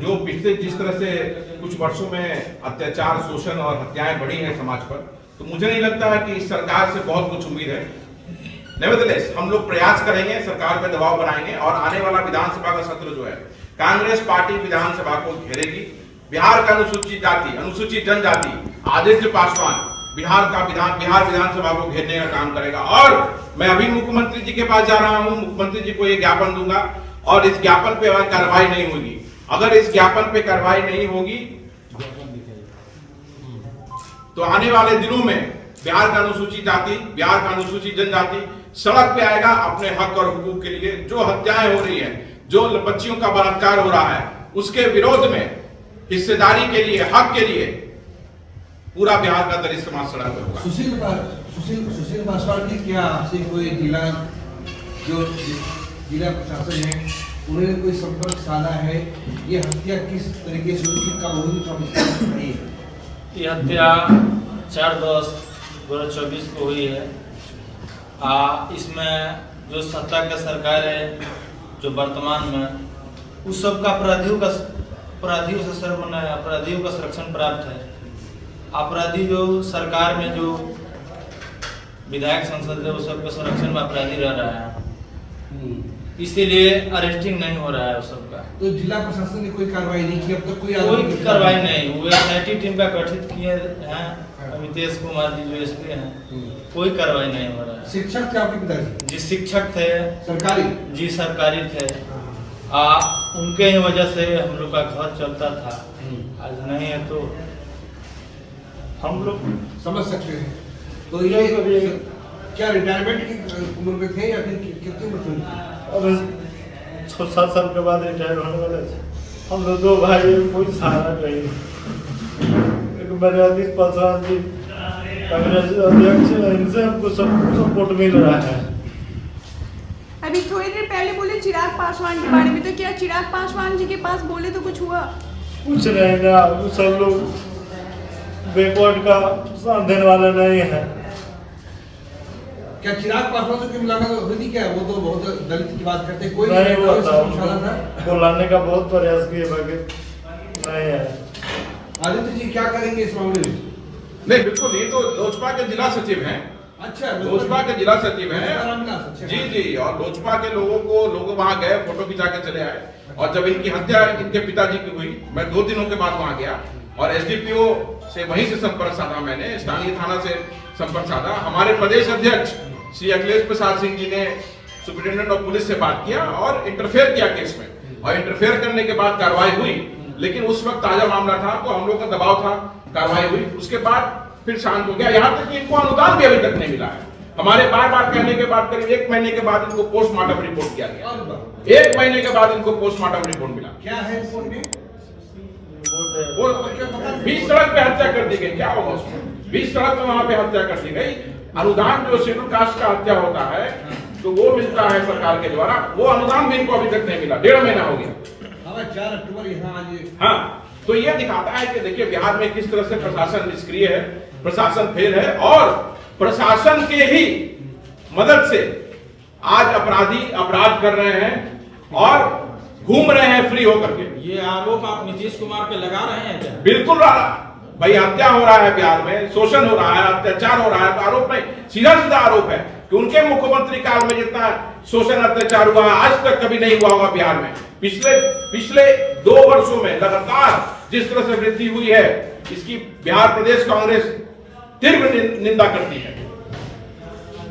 जो पिछले जिस तरह से कुछ वर्षों में अत्याचार, शोषण और हत्याएं बढ़ी हैं समाज पर, तो मुझे नहीं लगता है कि इस सरकार से बहुत कुछ उम्मीद है। नेवरदलेस हम लोग प्रयास करेंगे, सरकार पर दबाव बनाएंगे और आने वाला विधानसभा का सत्र जो है कांग्रेस पार्टी विधानसभा को घेरेगी। बिहार का अनुसूचित जाति, अनुसूचित जनजाति आदित्य पासवान बिहार विधानसभा को घेरने का काम करेगा। और मैं अभी मुख्यमंत्री जी के पास जा रहा हूं, मुख्यमंत्री जी को ये ज्ञापन दूंगा और इस ज्ञापन पे कार्रवाई नहीं होगी। अगर इस ज्ञापन पे कार्रवाई नहीं होगी तो आने वाले दिनों में बिहार का अनुसूचित जाति, बिहार का अनुसूचित जनजाति सड़क पे आएगा अपने हक और हुकूक के लिए। जो हत्याएं हो रही है, जो बच्चियों का बलात्कार हो रहा है, उसके विरोध में, हिस्सेदारी के लिए, हक के लिए पूरा बिहार का दलित समाज सड़क पे होगा। सुशील पासवान जी, क्या आपसे कोई जिला प्रशासन है, उन्होंने कोई संपर्क साधा है? ये हत्या किस तरीके से हुई, कब हुई? ये हत्या 4/10/2024 को हुई है। इसमें जो सत्ता का सरकार है जो वर्तमान में, उस सब का अपराधियों का संरक्षण प्राप्त है। अपराधी जो सरकार में जो विधायक संसद है उस सबका संरक्षण में अपराधी रह रहा है, इसीलिए अरेस्टिंग नहीं हो रहा है उस सबका। तो जिला प्रशासन ने कोई कार्रवाई नहीं की अब तक? कोई कार्रवाई नहीं। वो एसआईटी टीम का गठित किए हैं अमितेश कुमार जी जो एसपी हैं, कोई कार्रवाई नहीं हो रहा है। शिक्षक थे आपके पिताजी? जी शिक्षक थे, सरकारी? जी सरकारी थे। उनके ही वजह से हम लोग का घर चलता था। आज नहीं है तो हम लोग समझ सकते हैं। तो ये क्या रिटायरमेंट की उम्र में थे या फिर कितनी उम्र थी? अब 6-7 साल के बाद रिटायर होने वाले थे। हम लोग 2 भाई, कोई सहारा नहीं। एक मेरे आदित्य पासवान जी कांग्रेस अध्यक्ष, इनसे हमको सपोर्ट मिल रहा है। अभी थोड़ी देर पहले बोले चिराग पासवान के बारे में, तो क्या चिराग पासवान जी के पास बोले तो कुछ हुआ? कुछ नहीं ना, वो सब लोग बैकवर्ड का साथ देने वाला नहीं है। क्या चिराग पासवान से कोई मुलाकात हुई थी क्या? वो तो बहुत दलित की बात करते, कोई नहीं हुआ था। था बुलाने का बहुत प्रयास किए बाकी नहीं है। आदित्य जी क्या करेंगे इस मामले में? नहीं, बिल्कुल, ये तो लोजपा के जिला सचिव हैं। अच्छा, लोजपा के जिला सचिव हैं। जी, और लोजपा के लोग वहां गए, फोटो खिंचा के चले आए। और जब इनकी हत्या इनके पिताजी की हुई, मैं 2 दिनों के बाद वहां गया और एसडीपीओ से वहीं से संपर्क साधा, मैंने स्थानीय थाना से संपर्क साधा। हमारे प्रदेश अध्यक्ष श्री अखिलेश प्रसाद सिंह जी ने सुप्रिंटेंडेंट ऑफ पुलिस से बात किया और इंटरफेयर किया केस में, और इंटरफेयर करने के बाद कार्रवाई हुई। लेकिन उस वक्त ताजा मामला था तो हम लोग का दबाव था, कार्रवाई हुई, उसके बाद फिर शांत हो गया। यहाँ तक कि इनको अनुदान भी अभी तक नहीं मिला है। हमारे बार कहने के बाद करीब 1 महीने के बाद इनको पोस्टमार्टम रिपोर्ट किया गया। 1 महीने के बाद इनको पोस्टमार्टम रिपोर्ट मिला। क्या है रिपोर्ट में? वो 20 सड़क पे हत्या कर दी गई। क्या होगा उसमें? 20 सड़क पे वहां पे हत्या कर दी गई। अनुदान जो शेड्यूल कास्ट का हत्या होता है तो वो मिलता है सरकार के द्वारा, वो अनुदान भी इनको अभी तक नहीं मिला। 1.5 महीना हो गया। 4 अक्टूबर यहाँ आज। हाँ, तो ये दिखाता है कि देखिए बिहार में किस तरह से प्रशासन निष्क्रिय है, प्रशासन फेल है, और प्रशासन के ही मदद से आज अपराधी अपराध कर रहे हैं और घूम रहे हैं फ्री होकर के। ये आरोप आप नीतीश कुमार पे लगा रहे हैं क्या? बिल्कुल भाई, हत्या हो रहा है बिहार में, शोषण हो रहा है, अत्याचार हो रहा है, तो आरोप नहीं, सीधा आरोप है कि उनके मुख्यमंत्री काल में जितना शोषण अत्याचार हुआ आज तक कभी नहीं हुआ होगा बिहार में। पिछले 2 वर्षों में लगातार जिस तरह से वृद्धि हुई है, इसकी बिहार प्रदेश कांग्रेस तीव्र निंदा करती है।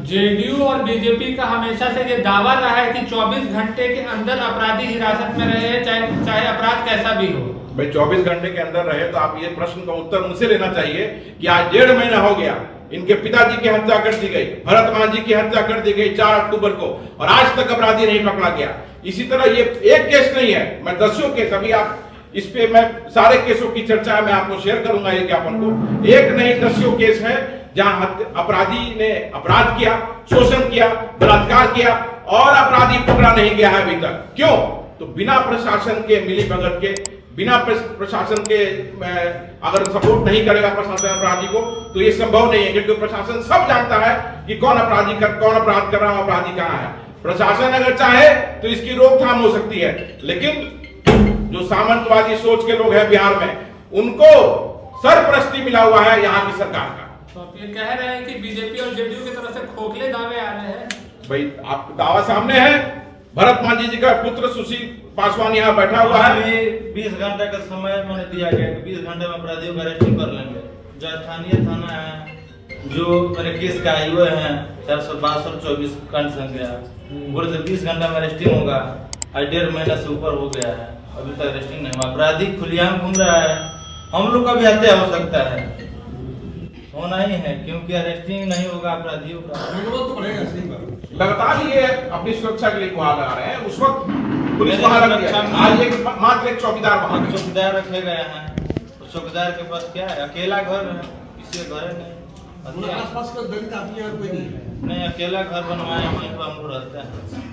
जेडीयू और बीजेपी का हमेशा से ये दावा रहा है कि 24 घंटे के अंदर अपराधी हिरासत में रहे, चाहे अपराध कैसा भी हो। भाई 24 घंटे के अंदर रहे तो आप ये प्रश्न का उत्तर मुझसे लेना चाहिए कि आज 1.5 महीना हो गया, इनके पिताजी की हत्या कर दी गई, भरत मांझी की हत्या कर दी गई 4 अक्टूबर को, और आज तक अपराधी नहीं पकड़ा गया। इसी तरह ये एक केस नहीं है, मैं दसियों केस, अभी आप इस पे मैं सारे केसों की चर्चा मैं आपको शेयर करूंगा ये ज्ञापन को। एक नहीं दसियों केस है जहां अपराधी ने अपराध किया, शोषण किया, बलात्कार किया और अपराधी पकड़ा नहीं गया है अभी तक। क्यों? तो बिना प्रशासन के मिलीभगत के, बिना प्रशासन के अगर सपोर्ट नहीं करेगा प्रशासन अपराधी को तो ये संभव नहीं है, क्योंकि प्रशासन सब जानता है कि कौन अपराध कर रहा है, अपराधी कहां है। प्रशासन अगर चाहे तो इसकी रोकथाम हो सकती है, लेकिन जो सामंतवादी सोच के लोग हैं बिहार में, उनको सरपरस्ती मिला हुआ है यहाँ की सरकार का। तो आप ये कह रहे हैं कि बीजेपी और जेडीयू की तरफ से खोखले दावे आ रहे हैं। भाई आप दावा सामने है, भरत मांझी जी का पुत्र सुशील पासवान यहाँ बैठा हुआ है। 20 घंटे का समय मैंने दिया गया कि 20 घंटे में अपराधियों का अरेस्टिंग कर लेंगे। जो स्थानीय थाना है, जो मेरे केस का आयु है 462-24 कांड संख्या, बोले तो 20 घंटे में अरेस्टिंग होगा। आज 1.5 महीना से ऊपर हो गया है, अभी तक अरेस्टिंग नहीं हुआ। अपराधी खुलेआम घूम रहा है, हम लोग का भी हत्या हो सकता है, होना ही है, क्योंकि अरेस्टिंग नहीं होगा अपराधियों का। लगातार ये अपनी सुरक्षा के लिए वहां लगा रहे हैं। उस वक्त पुलिस वहां लग गया, आज एक मात्र एक चौकीदार वहां, चौकीदार रखे गए हैं। चौकीदार के पास क्या है, अकेला घर है, किसी का घर है नहीं। आसपास का दलित आदमी और कोई नहीं है। नहीं, अकेला घर बनवाया, वहीं पर हम लोग रहते हैं।